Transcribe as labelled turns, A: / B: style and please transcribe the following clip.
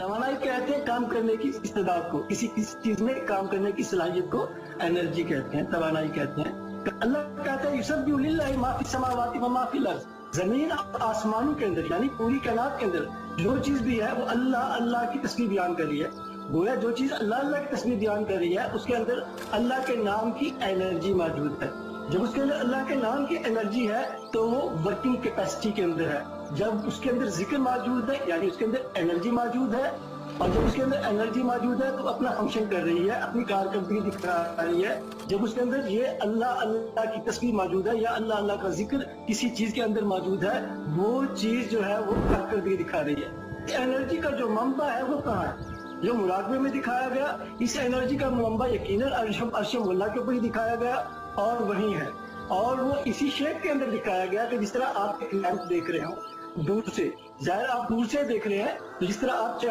A: توانائی کہتے ہیں کام کرنے کی استعداد کو، کسی چیز میں کام کرنے کی صلاحیت کو انرجی کہتے ہیں، توانائی کہتے ہیں۔ اللہ کہتا ہے یسبح للہ ما فی السماوات و ما فی الارض، زمین اور آسمانوں کے اندر یعنی پوری کائنات کے اندر جو چیز بھی ہے وہ اللہ اللہ کی تسبیح بیان کر رہی ہے۔ گویا جو چیز اللہ اللہ کی تسبیح بیان کر رہی ہے اس کے اندر اللہ کے نام کی انرجی موجود ہے۔ جب اس کے اندر اللہ کے نام کی انرجی ہے تو وہ ورکنگ کیپیسٹی کے اندر ہے۔ جب اس کے اندر ذکر موجود ہے یعنی اس کے اندر انرجی موجود ہے، اور جب اس کے اندر انرجی موجود ہے تو اپنا فنکشن کر رہی ہے، اپنی کارکردگی دکھا رہی ہے۔ جب اس کے اندر یہ اللہ اللہ کی تسبیح موجود ہے یا اللہ اللہ کا ذکر کسی چیز کے اندر موجود ہے، وہ چیز جو ہے وہ کارکردگی دکھا رہی ہے۔ انرجی کا جو منبع ہے وہ کہاں ہے؟ جو مراقبے میں دکھایا گیا، اس انرجی کا منبع یقیناً عرش اللہ کے اوپر ہی دکھایا گیا اور وہی ہے، اور وہ اسی شیپ کے اندر دکھایا گیا کہ جس طرح آپ ایک لیمپ دیکھ رہے ہوں دور سے، ظاہر آپ دور سے دیکھ رہے ہیں، جس طرح آپ